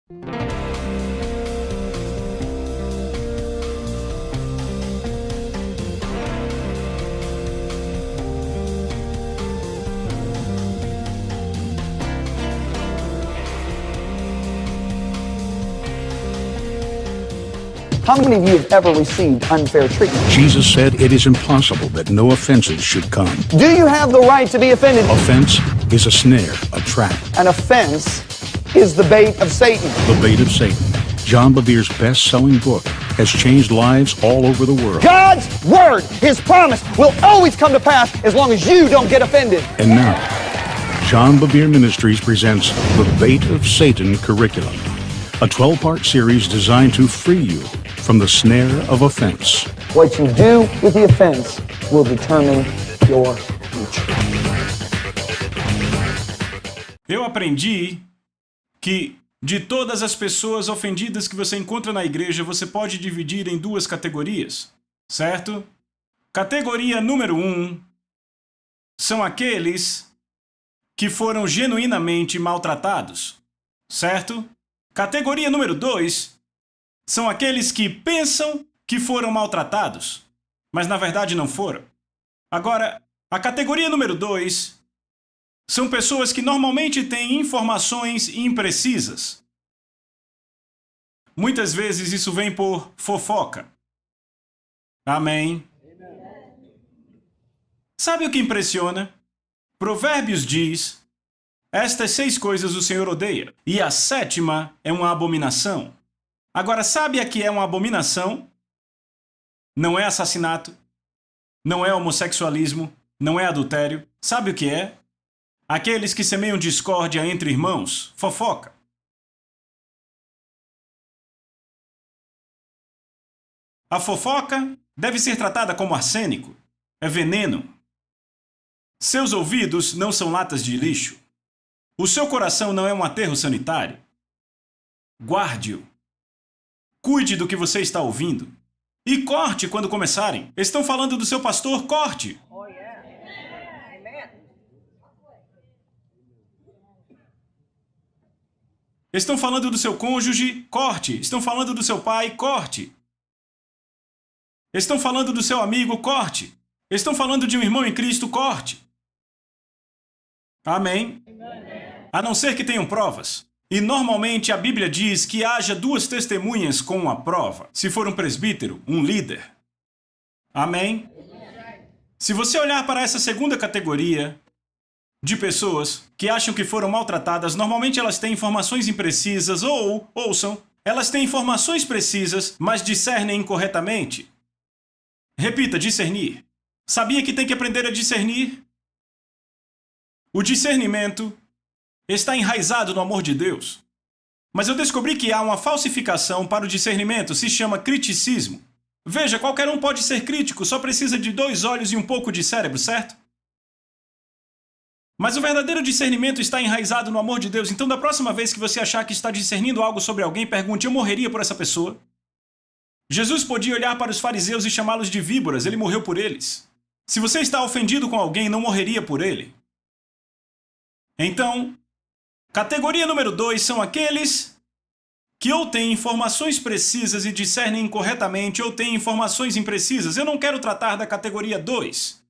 How many of you have ever received unfair treatment? Jesus said it is impossible that no offenses should come. Do you have the right to be offended? Offense is a snare, a trap. An offense is the bait of Satan. The Bait of Satan, John Bevere's best-selling book, has changed lives all over the world. God's word, His promise, will always come to pass as long as you don't get offended. And now, John Bevere Ministries presents The Bait of Satan Curriculum, a 12-part series designed to free you from the snare of offense. What you do with the offense will determine your future. Eu aprendi que de todas as pessoas ofendidas que você encontra na igreja, você pode dividir em duas categorias, certo? Categoria número 1 são aqueles que foram genuinamente maltratados, certo? Categoria número 2 são aqueles que pensam que foram maltratados, mas na verdade não foram. Agora, a categoria número 2 são pessoas que normalmente têm informações imprecisas. Muitas vezes isso vem por fofoca. Amém? Sabe o que impressiona? Provérbios diz: estas 6 coisas o Senhor odeia, e a 7ª é uma abominação. Agora, sabe a que é uma abominação? Não é assassinato, não é homossexualismo, não é adultério. Sabe o que é? Aqueles que semeiam discórdia entre irmãos, fofoca. A fofoca deve ser tratada como arsênico, é veneno. Seus ouvidos não são latas de lixo. O seu coração não é um aterro sanitário. Guarde-o. Cuide do que você está ouvindo. E corte quando começarem. Estão falando do seu pastor, corte. Estão falando do seu cônjuge, corte. Estão falando do seu pai, corte. Estão falando do seu amigo, corte. Estão falando de um irmão em Cristo, corte. Amém? A não ser que tenham provas. E normalmente a Bíblia diz que haja 2 testemunhas com a prova. Se for um presbítero, um líder. Amém? Se você olhar para essa segunda categoria de pessoas que acham que foram maltratadas, normalmente elas têm informações imprecisas ou, ouçam, elas têm informações precisas, mas discernem incorretamente. Repita, discernir. Sabia que tem que aprender a discernir? O discernimento está enraizado no amor de Deus. Mas eu descobri que há uma falsificação para o discernimento, se chama criticismo. Veja, qualquer um pode ser crítico, só precisa de 2 olhos e um pouco de cérebro, certo? Mas o verdadeiro discernimento está enraizado no amor de Deus. Então, da próxima vez que você achar que está discernindo algo sobre alguém, pergunte: eu morreria por essa pessoa? Jesus podia olhar para os fariseus e chamá-los de víboras, ele morreu por eles. Se você está ofendido com alguém, não morreria por ele. Então, categoria número 2 são aqueles que ou têm informações precisas e discernem incorretamente, ou têm informações imprecisas. Eu não quero tratar da categoria 2.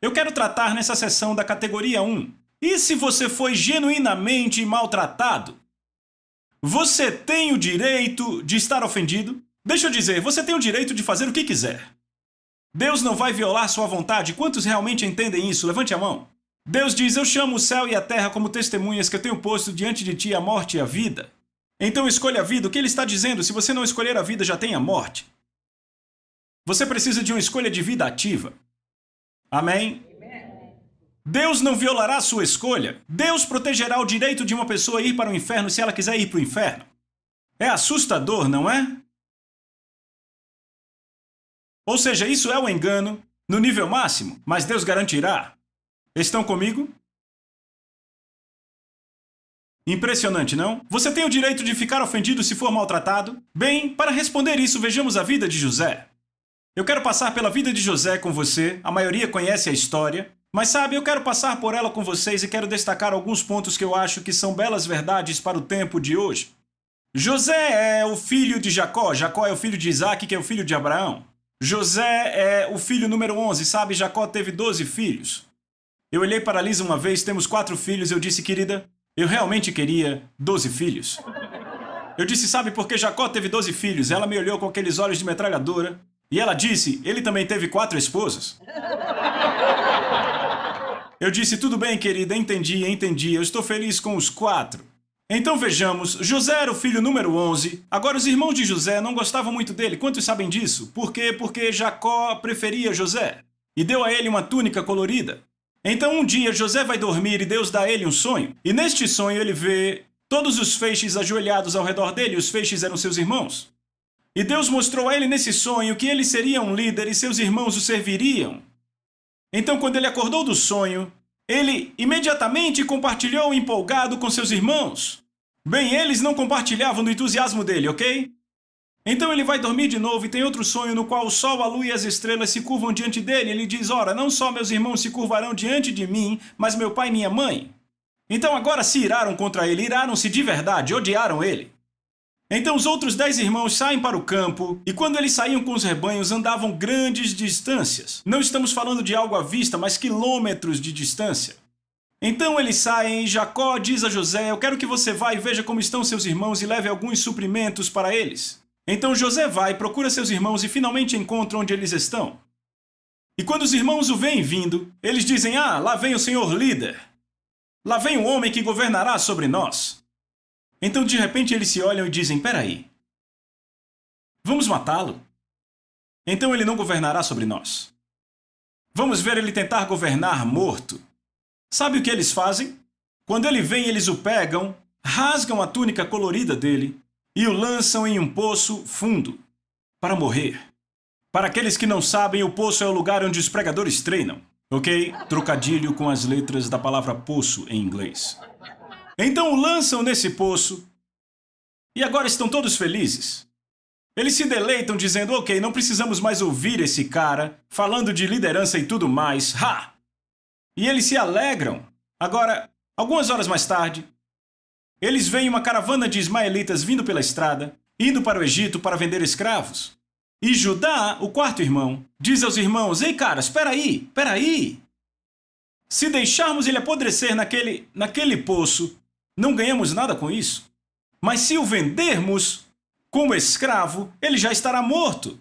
Eu quero tratar nessa sessão da categoria 1. E se você foi genuinamente maltratado? Você tem o direito de estar ofendido? Deixa eu dizer, você tem o direito de fazer o que quiser. Deus não vai violar sua vontade. Quantos realmente entendem isso? Levante a mão. Deus diz: eu chamo o céu e a terra como testemunhas que eu tenho posto diante de ti a morte e a vida. Então escolha a vida. O que ele está dizendo? Se você não escolher a vida, já tem a morte. Você precisa de uma escolha de vida ativa. Amém? Deus não violará a sua escolha. Deus protegerá o direito de uma pessoa ir para o inferno se ela quiser ir para o inferno. É assustador, não é? Ou seja, isso é um engano no nível máximo, mas Deus garantirá. Estão comigo? Impressionante, não? Você tem o direito de ficar ofendido se for maltratado? Bem, para responder isso, vejamos a vida de José. Eu quero passar pela vida de José com você. A maioria conhece a história. Mas sabe, eu quero passar por ela com vocês e quero destacar alguns pontos que eu acho que são belas verdades para o tempo de hoje. José é o filho de Jacó. Jacó é o filho de Isaac, que é o filho de Abraão. José é o filho número 11. Sabe, Jacó teve 12 filhos. Eu olhei para a Lisa uma vez, temos 4 filhos. Eu disse, querida, eu realmente queria 12 filhos. Eu disse, sabe por que Jacó teve 12 filhos? Ela me olhou com aqueles olhos de metralhadora. E ela disse, ele também teve 4 esposas. Eu disse, tudo bem, querida, entendi. Eu estou feliz com os 4. Então vejamos, José era o filho número 11. Agora os irmãos de José não gostavam muito dele. Quantos sabem disso? Por quê? Porque Jacó preferia José e deu a ele uma túnica colorida. Então um dia José vai dormir e Deus dá a ele um sonho. E neste sonho ele vê todos os feixes ajoelhados ao redor dele. Os feixes eram seus irmãos. E Deus mostrou a ele nesse sonho que ele seria um líder e seus irmãos o serviriam. Então quando ele acordou do sonho, ele imediatamente compartilhou empolgado com seus irmãos. Bem, eles não compartilhavam do entusiasmo dele, ok? Então ele vai dormir de novo e tem outro sonho no qual o sol, a lua e as estrelas se curvam diante dele. Ele diz, ora, não só meus irmãos se curvarão diante de mim, mas meu pai e minha mãe. Então agora se iraram contra ele, iraram-se de verdade, odiaram ele. Então os outros 10 irmãos saem para o campo, e quando eles saíam com os rebanhos, andavam grandes distâncias. Não estamos falando de algo à vista, mas quilômetros de distância. Então eles saem e Jacó diz a José, eu quero que você vá e veja como estão seus irmãos e leve alguns suprimentos para eles. Então José vai, procura seus irmãos e finalmente encontra onde eles estão. E quando os irmãos o veem vindo, eles dizem, lá vem o senhor líder. Lá vem o homem que governará sobre nós. Então, de repente, eles se olham e dizem, peraí, vamos matá-lo? Então ele não governará sobre nós. Vamos ver ele tentar governar morto. Sabe o que eles fazem? Quando ele vem, eles o pegam, rasgam a túnica colorida dele e o lançam em um poço fundo, para morrer. Para aqueles que não sabem, o poço é o lugar onde os pregadores treinam, ok? Trocadilho com as letras da palavra poço em inglês. Então o lançam nesse poço e agora estão todos felizes. Eles se deleitam dizendo, ok, não precisamos mais ouvir esse cara falando de liderança e tudo mais. Ha! E eles se alegram. Agora, algumas horas mais tarde, eles veem uma caravana de ismaelitas vindo pela estrada, indo para o Egito para vender escravos. E Judá, o 4º irmão, diz aos irmãos, ei caras, peraí. Se deixarmos ele apodrecer naquele poço, não ganhamos nada com isso. Mas se o vendermos como escravo, ele já estará morto.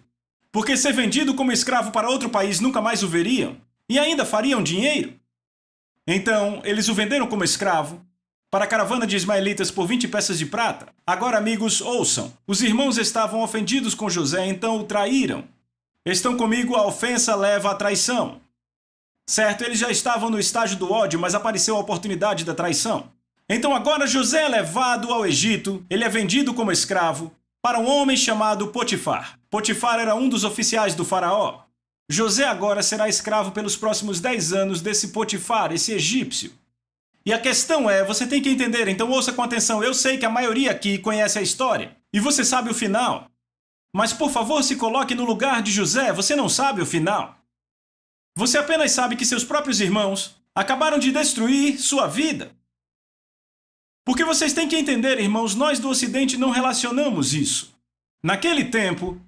Porque ser vendido como escravo para outro país nunca mais o veriam. E ainda fariam dinheiro. Então, eles o venderam como escravo para a caravana de ismaelitas por 20 peças de prata. Agora, amigos, ouçam. Os irmãos estavam ofendidos com José, então o traíram. Estão comigo? A ofensa leva à traição. Certo, eles já estavam no estágio do ódio, mas apareceu a oportunidade da traição. Então agora José é levado ao Egito, ele é vendido como escravo para um homem chamado Potifar. Potifar era um dos oficiais do faraó. José agora será escravo pelos próximos 10 anos desse Potifar, esse egípcio. E a questão é, você tem que entender, então ouça com atenção, eu sei que a maioria aqui conhece a história, e você sabe o final. Mas por favor se coloque no lugar de José, você não sabe o final. Você apenas sabe que seus próprios irmãos acabaram de destruir sua vida. Porque vocês têm que entender, irmãos, nós do Ocidente não relacionamos isso. Naquele tempo,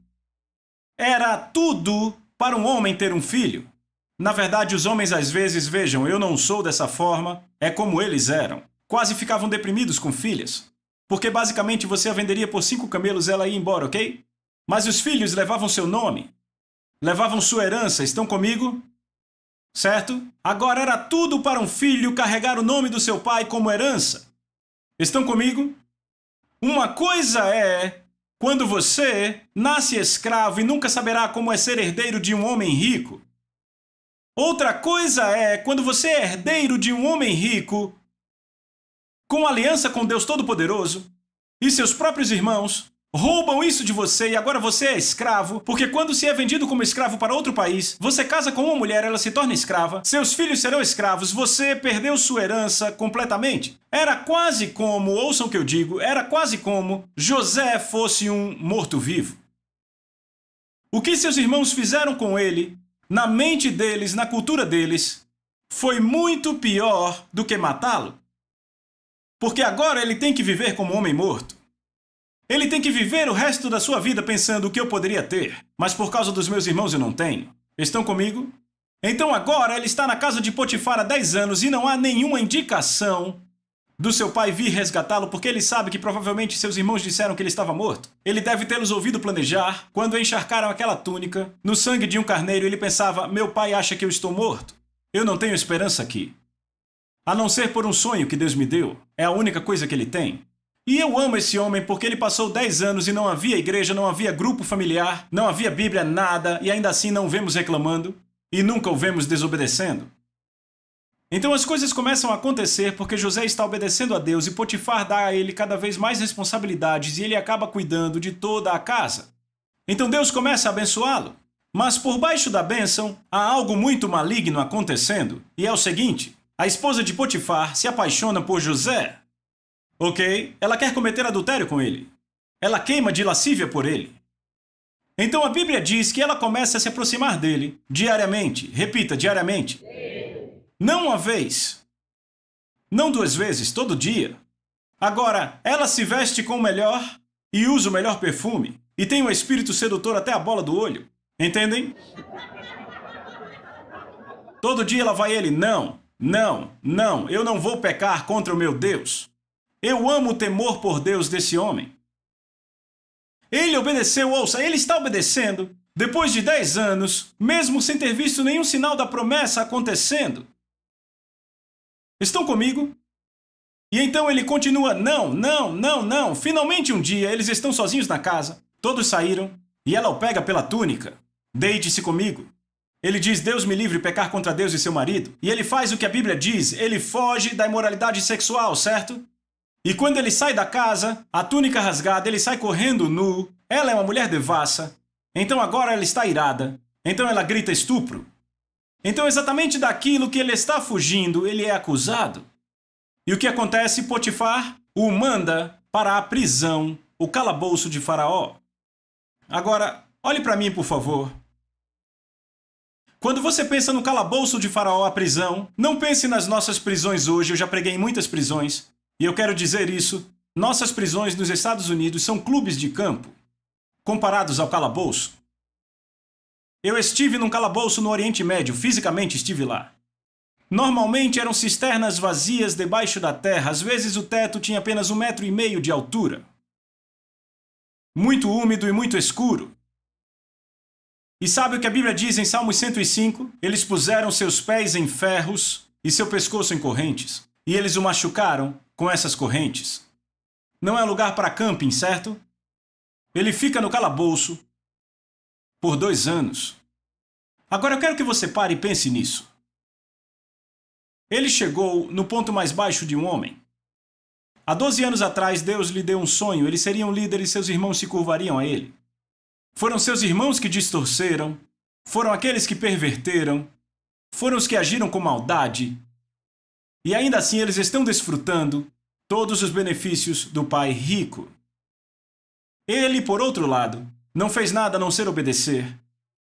era tudo para um homem ter um filho. Na verdade, os homens às vezes, vejam, eu não sou dessa forma, é como eles eram. Quase ficavam deprimidos com filhas. Porque basicamente você a venderia por 5 camelos e ela ia embora, ok? Mas os filhos levavam seu nome, levavam sua herança, estão comigo? Certo? Agora era tudo para um filho carregar o nome do seu pai como herança. Estão comigo? Uma coisa é quando você nasce escravo e nunca saberá como é ser herdeiro de um homem rico. Outra coisa é quando você é herdeiro de um homem rico com aliança com Deus Todo-Poderoso e seus próprios irmãos roubam isso de você e agora você é escravo, porque quando se é vendido como escravo para outro país, você casa com uma mulher, ela se torna escrava, seus filhos serão escravos, você perdeu sua herança completamente. Era quase como, ouçam o que eu digo, era quase como José fosse um morto-vivo. O que seus irmãos fizeram com ele, na mente deles, na cultura deles, foi muito pior do que matá-lo. Porque agora ele tem que viver como um homem morto. Ele tem que viver o resto da sua vida pensando o que eu poderia ter, mas por causa dos meus irmãos eu não tenho. Estão comigo? Então agora ele está na casa de Potifar há 10 anos e não há nenhuma indicação do seu pai vir resgatá-lo, porque ele sabe que provavelmente seus irmãos disseram que ele estava morto. Ele deve tê-los ouvido planejar. Quando encharcaram aquela túnica no sangue de um carneiro, ele pensava: meu pai acha que eu estou morto. Eu não tenho esperança aqui. A não ser por um sonho que Deus me deu. É a única coisa que ele tem. E eu amo esse homem porque ele passou 10 anos e não havia igreja, não havia grupo familiar, não havia Bíblia, nada, e ainda assim não o vemos reclamando e nunca o vemos desobedecendo. Então as coisas começam a acontecer porque José está obedecendo a Deus e Potifar dá a ele cada vez mais responsabilidades e ele acaba cuidando de toda a casa. Então Deus começa a abençoá-lo. Mas por baixo da bênção há algo muito maligno acontecendo, e é o seguinte: a esposa de Potifar se apaixona por José. Ok? Ela quer cometer adultério com ele. Ela queima de lascívia por ele. Então a Bíblia diz que ela começa a se aproximar dele diariamente. Repita, diariamente. Não uma vez. Não 2 vezes, todo dia. Agora, ela se veste com o melhor e usa o melhor perfume. E tem um espírito sedutor até a bola do olho. Entendem? Todo dia ela vai a ele: não, não, não, eu não vou pecar contra o meu Deus. Eu amo o temor por Deus desse homem. Ele obedeceu, ouça, ele está obedecendo depois de 10 anos, mesmo sem ter visto nenhum sinal da promessa acontecendo. Estão comigo? E então ele continua: não, não, não, não. Finalmente um dia eles estão sozinhos na casa, todos saíram, e ela o pega pela túnica. Deite-se comigo. Ele diz: Deus me livre de pecar contra Deus e seu marido. E ele faz o que a Bíblia diz, ele foge da imoralidade sexual, certo? E quando ele sai da casa, a túnica rasgada, ele sai correndo nu. Ela é uma mulher devassa. Então agora ela está irada. Então ela grita estupro. Então exatamente daquilo que ele está fugindo, ele é acusado. E o que acontece? Potifar o manda para a prisão, o calabouço de Faraó. Agora, olhe para mim, por favor. Quando você pensa no calabouço de Faraó, a prisão, não pense nas nossas prisões hoje. Eu já preguei em muitas prisões. E eu quero dizer isso: nossas prisões nos Estados Unidos são clubes de campo, comparados ao calabouço. Eu estive num calabouço no Oriente Médio, fisicamente estive lá. Normalmente eram cisternas vazias debaixo da terra, às vezes o teto tinha apenas 1,5 metros de altura. Muito úmido e muito escuro. E sabe o que a Bíblia diz em Salmos 105? Eles puseram seus pés em ferros e seu pescoço em correntes, e eles o machucaram com essas correntes. Não é lugar para camping, certo? Ele fica no calabouço por 2 anos. Agora eu quero que você pare e pense nisso. Ele chegou no ponto mais baixo de um homem. Há 12 anos atrás, Deus lhe deu um sonho. Ele seria um líder e seus irmãos se curvariam a ele. Foram seus irmãos que distorceram, foram aqueles que perverteram, foram os que agiram com maldade. E ainda assim eles estão desfrutando todos os benefícios do pai rico. Ele, por outro lado, não fez nada a não ser obedecer.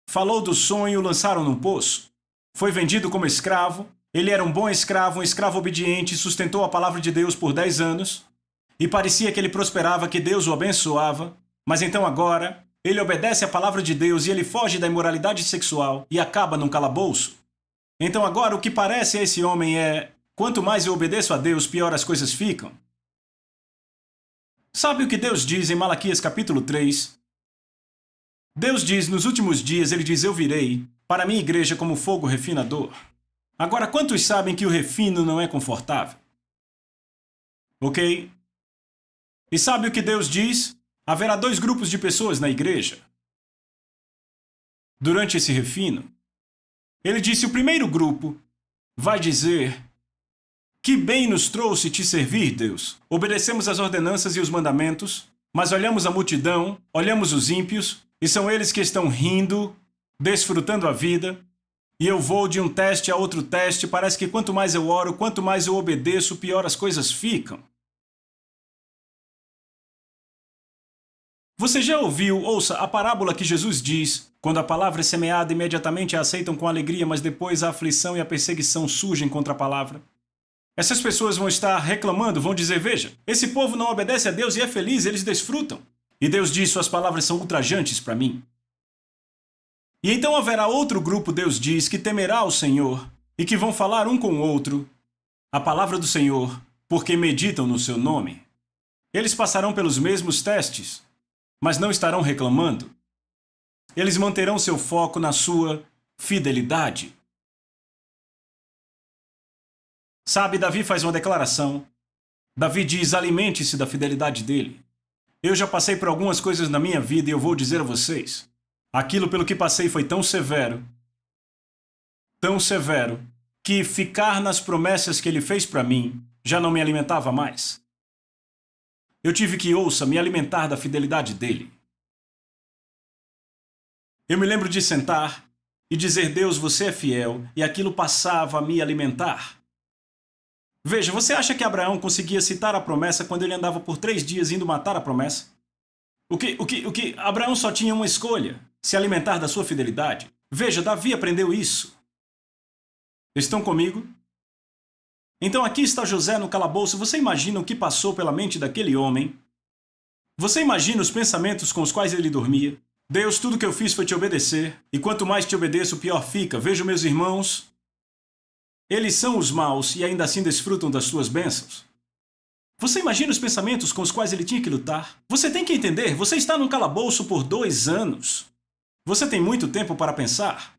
Falou do sonho, lançaram num poço. Foi vendido como escravo. Ele era um bom escravo, um escravo obediente, sustentou a palavra de Deus por 10 anos. E parecia que ele prosperava, que Deus o abençoava. Mas então agora, ele obedece à palavra de Deus e ele foge da imoralidade sexual e acaba num calabouço. Então agora o que parece a esse homem é: quanto mais eu obedeço a Deus, pior as coisas ficam. Sabe o que Deus diz em Malaquias capítulo 3? Deus diz: nos últimos dias, ele diz: eu virei para a minha igreja como fogo refinador. Agora, quantos sabem que o refino não é confortável? Ok? E sabe o que Deus diz? Haverá 2 grupos de pessoas na igreja. Durante esse refino, ele disse: o primeiro grupo vai dizer: que bem nos trouxe te servir, Deus. Obedecemos as ordenanças e os mandamentos, mas olhamos a multidão, olhamos os ímpios, e são eles que estão rindo, desfrutando a vida. E eu vou de um teste a outro teste, parece que quanto mais eu oro, quanto mais eu obedeço, pior as coisas ficam. Você já ouviu, ouça, a parábola que Jesus diz: quando a palavra é semeada, imediatamente a aceitam com alegria, mas depois a aflição e a perseguição surgem contra a palavra? Essas pessoas vão estar reclamando, vão dizer: veja, esse povo não obedece a Deus e é feliz, eles desfrutam. E Deus diz, suas palavras são ultrajantes para mim. E então haverá outro grupo, Deus diz, que temerá ao Senhor e que vão falar um com o outro a palavra do Senhor, porque meditam no seu nome. Eles passarão pelos mesmos testes, mas não estarão reclamando. Eles manterão seu foco na sua fidelidade. Sabe, Davi faz uma declaração. Davi diz, alimente-se da fidelidade dele. Eu já passei por algumas coisas na minha vida e eu vou dizer a vocês, aquilo pelo que passei foi tão severo, que ficar nas promessas que ele fez para mim já não me alimentava mais. Eu tive que, me alimentar da fidelidade dele. Eu me lembro de sentar e dizer, Deus, você é fiel, e aquilo passava a me alimentar. Veja, você acha que Abraão conseguia citar a promessa quando ele andava por 3 dias indo matar a promessa? Abraão só tinha uma escolha, se alimentar da sua fidelidade. Veja, Davi aprendeu isso. Estão comigo? Então aqui está José no calabouço. Você imagina o que passou pela mente daquele homem? Você imagina os pensamentos com os quais ele dormia? Deus, tudo que eu fiz foi te obedecer, e quanto mais te obedeço, pior fica. Vejo meus irmãos. Eles são os maus e ainda assim desfrutam das suas bênçãos. Você imagina os pensamentos com os quais ele tinha que lutar? Você tem que entender, você está num calabouço por 2 anos. Você tem muito tempo para pensar.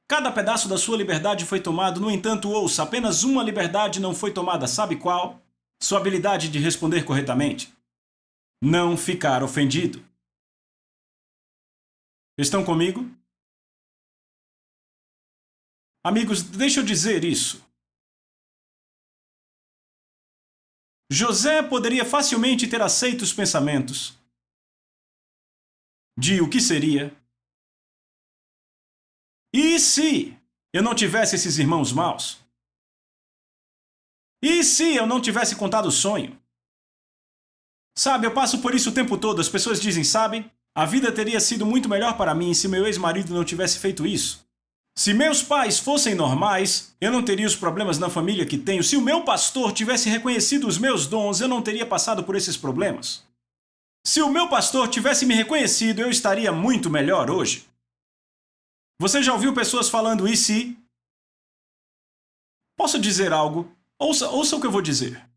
Cada pedaço da sua liberdade foi tomado, no entanto, ouça, apenas uma liberdade não foi tomada, sabe qual? Sua habilidade de responder corretamente. Não ficar ofendido. Estão comigo? Amigos, deixa eu dizer isso. José poderia facilmente ter aceito os pensamentos de o que seria. E se eu não tivesse esses irmãos maus? E se eu não tivesse contado o sonho? Sabe, eu passo por isso o tempo todo. As pessoas dizem, sabe, a vida teria sido muito melhor para mim se meu ex-marido não tivesse feito isso. Se meus pais fossem normais, eu não teria os problemas na família que tenho. Se o meu pastor tivesse reconhecido os meus dons, eu não teria passado por esses problemas. Se o meu pastor tivesse me reconhecido, eu estaria muito melhor hoje. Você já ouviu pessoas falando e se? Posso dizer algo? Ouça o que eu vou dizer.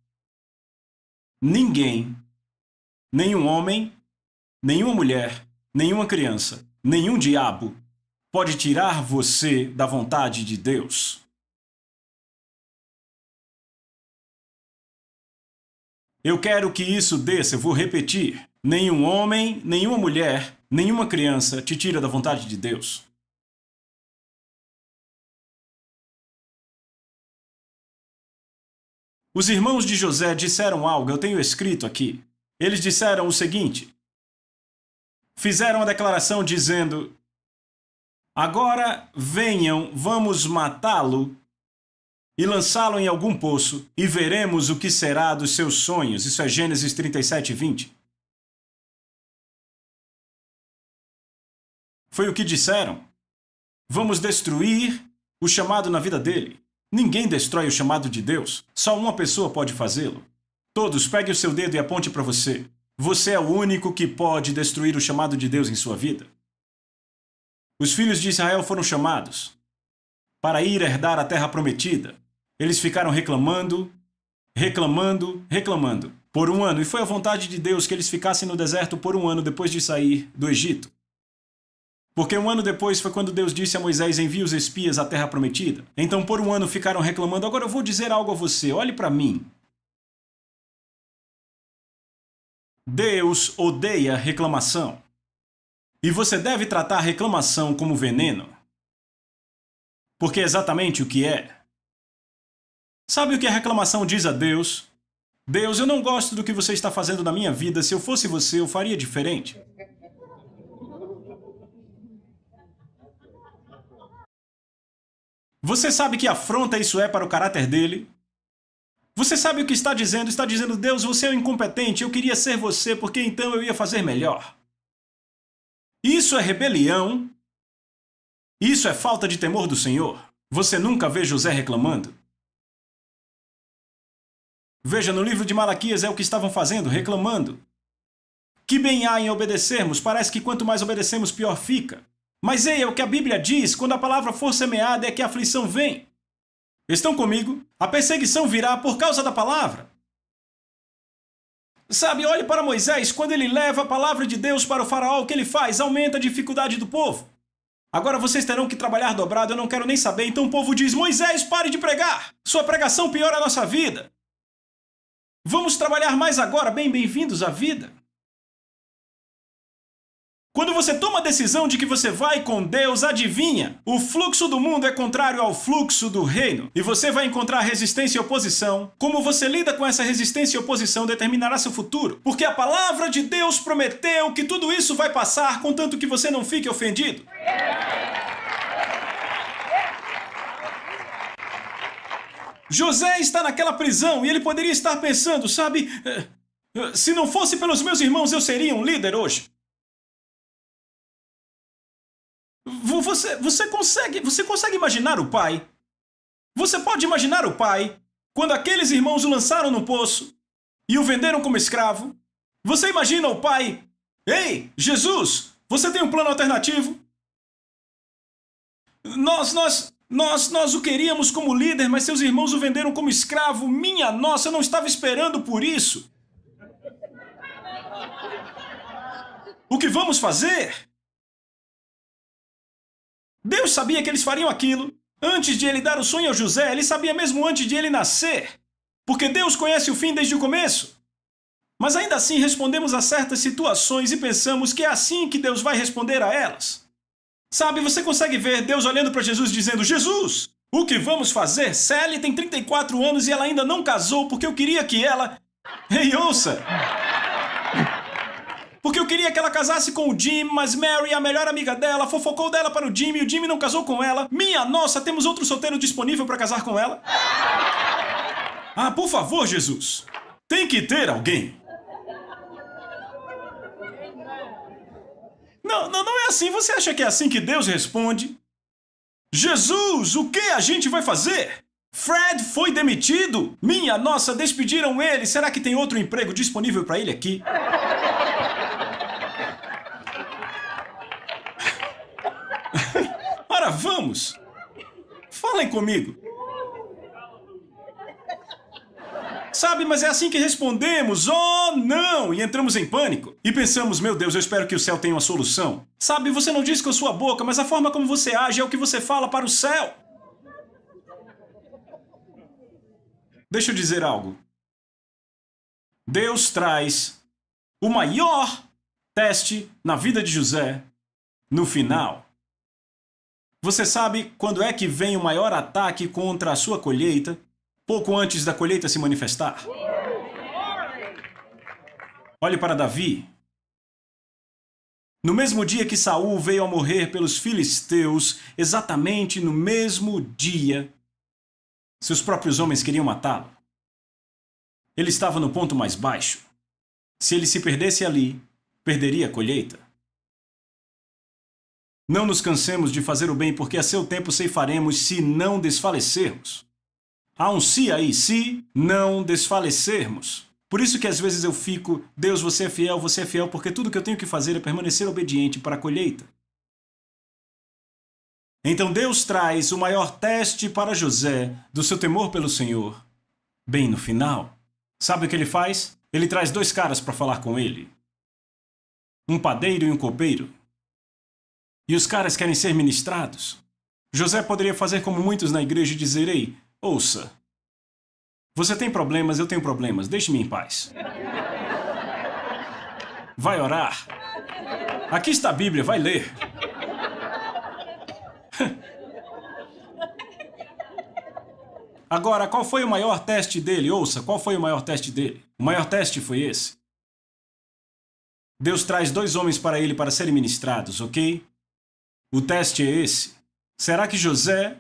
Ninguém, nenhum homem, nenhuma mulher, nenhuma criança, nenhum diabo pode tirar você da vontade de Deus. Eu quero que isso desça, eu vou repetir. Nenhum homem, nenhuma mulher, nenhuma criança te tira da vontade de Deus. Os irmãos de José disseram algo, eu tenho escrito aqui. Eles disseram o seguinte. Fizeram a declaração dizendo, agora venham, vamos matá-lo e lançá-lo em algum poço e veremos o que será dos seus sonhos. Isso é Gênesis 37:20. Foi o que disseram. Vamos destruir o chamado na vida dele. Ninguém destrói o chamado de Deus. Só uma pessoa pode fazê-lo. Todos, pegue o seu dedo e aponte para você. Você é o único que pode destruir o chamado de Deus em sua vida. Os filhos de Israel foram chamados para ir herdar a terra prometida. Eles ficaram reclamando por 1 ano. E foi a vontade de Deus que eles ficassem no deserto por 1 ano depois de sair do Egito. Porque 1 ano depois foi quando Deus disse a Moisés, envie os espias à terra prometida. Então por 1 ano ficaram reclamando. Agora eu vou dizer algo a você, olhe para mim. Deus odeia reclamação. E você deve tratar a reclamação como veneno. Porque é exatamente o que é. Sabe o que a reclamação diz a Deus? Deus, eu não gosto do que você está fazendo na minha vida. Se eu fosse você, eu faria diferente. Você sabe que afronta isso é para o caráter dele? Você sabe o que está dizendo? Está dizendo, Deus, você é um incompetente, eu queria ser você porque então eu ia fazer melhor. Isso é rebelião. Isso é falta de temor do Senhor. Você nunca vê José reclamando? Veja, no livro de Malaquias é o que estavam fazendo, reclamando. Que bem há em obedecermos? Parece que quanto mais obedecemos, pior fica. Mas ei, é o que a Bíblia diz, quando a palavra for semeada é que a aflição vem. Estão comigo? A perseguição virá por causa da palavra. Sabe, olhe para Moisés, quando ele leva a palavra de Deus para o faraó, o que ele faz? Aumenta a dificuldade do povo. Agora vocês terão que trabalhar dobrado, eu não quero nem saber. Então o povo diz, Moisés, pare de pregar. Sua pregação piora a nossa vida. Vamos trabalhar mais agora. Bem-vindos à vida. Quando você toma a decisão de que você vai com Deus, adivinha? O fluxo do mundo é contrário ao fluxo do reino. E você vai encontrar resistência e oposição. Como você lida com essa resistência e oposição determinará seu futuro. Porque a palavra de Deus prometeu que tudo isso vai passar, contanto que você não fique ofendido. José está naquela prisão e ele poderia estar pensando, sabe? Se não fosse pelos meus irmãos, eu seria um líder hoje. Você consegue imaginar o pai? Você pode imaginar o pai quando aqueles irmãos o lançaram no poço e o venderam como escravo? Você imagina o pai? Ei, Jesus, você tem um plano alternativo? Nós o queríamos como líder, mas seus irmãos o venderam como escravo. Minha nossa, eu não estava esperando por isso. O que vamos fazer? Deus sabia que eles fariam aquilo. Antes de ele dar o sonho ao José, ele sabia mesmo antes de ele nascer. Porque Deus conhece o fim desde o começo. Mas ainda assim respondemos a certas situações e pensamos que é assim que Deus vai responder a elas. Sabe, você consegue ver Deus olhando para Jesus dizendo, Jesus, o que vamos fazer? Sally tem 34 anos e ela ainda não casou porque eu queria que ela... Ei, ouça! Porque eu queria que ela casasse com o Jim, mas Mary, a melhor amiga dela, fofocou dela para o Jimmy e o Jimmy não casou com ela. Minha nossa, temos outro solteiro disponível para casar com ela? Ah, por favor, Jesus. Tem que ter alguém. Não é assim. Você acha que é assim que Deus responde? Jesus, o que a gente vai fazer? Fred foi demitido? Minha nossa, despediram ele. Será que tem outro emprego disponível para ele aqui? Ora, vamos! Falem comigo. Sabe, mas é assim que respondemos, oh não! E entramos em pânico. E pensamos, meu Deus, eu espero que o céu tenha uma solução. Sabe, você não diz com a sua boca, mas a forma como você age é o que você fala para o céu. Deixa eu dizer algo. Deus traz o maior teste na vida de José no final. Você sabe quando é que vem o maior ataque contra a sua colheita? Pouco antes da colheita se manifestar. Olhe para Davi. No mesmo dia que Saul veio a morrer pelos filisteus, exatamente no mesmo dia, seus próprios homens queriam matá-lo. Ele estava no ponto mais baixo. Se ele se perdesse ali, perderia a colheita. Não nos cansemos de fazer o bem, porque a seu tempo ceifaremos se não desfalecermos. Há um se aí, se não desfalecermos. Por isso que às vezes eu fico, Deus, você é fiel, porque tudo que eu tenho que fazer é permanecer obediente para a colheita. Então Deus traz o maior teste para José do seu temor pelo Senhor, bem no final. Sabe o que ele faz? Ele traz dois caras para falar com ele. Um padeiro e um copeiro. E os caras querem ser ministrados. José poderia fazer como muitos na igreja e dizer, ei, ouça, você tem problemas, eu tenho problemas, deixe-me em paz. Vai orar. Aqui está a Bíblia, vai ler. Agora, qual foi o maior teste dele? Ouça, qual foi o maior teste dele? O maior teste foi esse. Deus traz dois homens para ele para serem ministrados, ok? O teste é esse. Será que José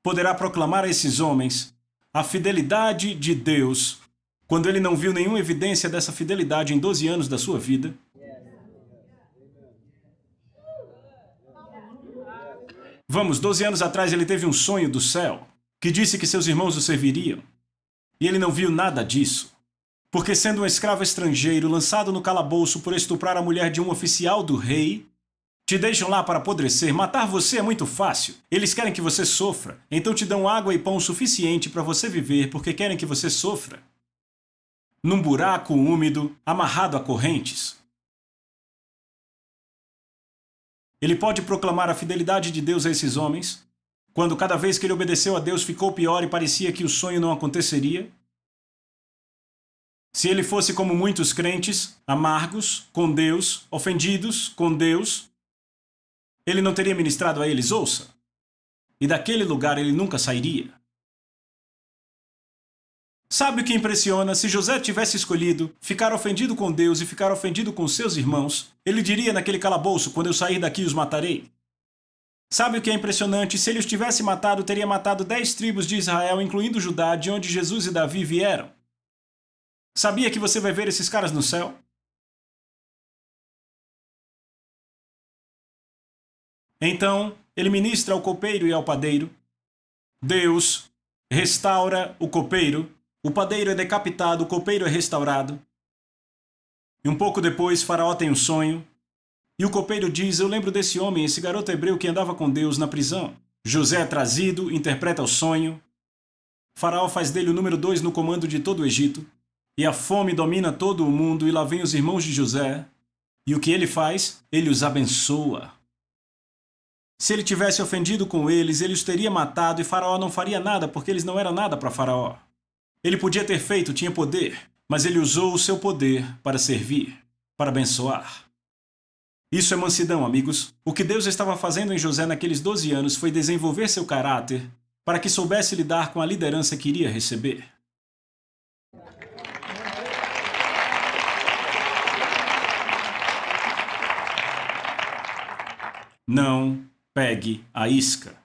poderá proclamar a esses homens a fidelidade de Deus quando ele não viu nenhuma evidência dessa fidelidade em 12 anos da sua vida? Vamos, 12 anos atrás ele teve um sonho do céu que disse que seus irmãos o serviriam. E ele não viu nada disso. Porque sendo um escravo estrangeiro lançado no calabouço por estuprar a mulher de um oficial do rei, te deixam lá para apodrecer. Matar você é muito fácil. Eles querem que você sofra, então te dão água e pão suficiente para você viver porque querem que você sofra. Num buraco úmido, amarrado a correntes. Ele pode proclamar a fidelidade de Deus a esses homens, quando cada vez que ele obedeceu a Deus ficou pior e parecia que o sonho não aconteceria? Se ele fosse como muitos crentes, amargos com Deus, ofendidos com Deus, ele não teria ministrado a eles, ouça, e daquele lugar ele nunca sairia. Sabe o que impressiona? Se José tivesse escolhido ficar ofendido com Deus e ficar ofendido com seus irmãos, ele diria naquele calabouço: quando eu sair daqui os matarei. Sabe o que é impressionante? Se ele os tivesse matado, teria matado 10 tribos de Israel, incluindo Judá, de onde Jesus e Davi vieram. Sabia que você vai ver esses caras no céu? Então, ele ministra ao copeiro e ao padeiro. Deus restaura o copeiro. O padeiro é decapitado, o copeiro é restaurado. E um pouco depois, Faraó tem um sonho. E o copeiro diz: eu lembro desse homem, esse garoto hebreu que andava com Deus na prisão. José é trazido, interpreta o sonho. Faraó faz dele o número 2 no comando de todo o Egito. E a fome domina todo o mundo, e lá vem os irmãos de José. E o que ele faz? Ele os abençoa. Se ele tivesse ofendido com eles, ele os teria matado, e Faraó não faria nada, porque eles não eram nada para Faraó. Ele podia ter feito, tinha poder, mas ele usou o seu poder para servir, para abençoar. Isso é mansidão, amigos. O que Deus estava fazendo em José naqueles 12 anos foi desenvolver seu caráter para que soubesse lidar com a liderança que iria receber. Não pegue a isca.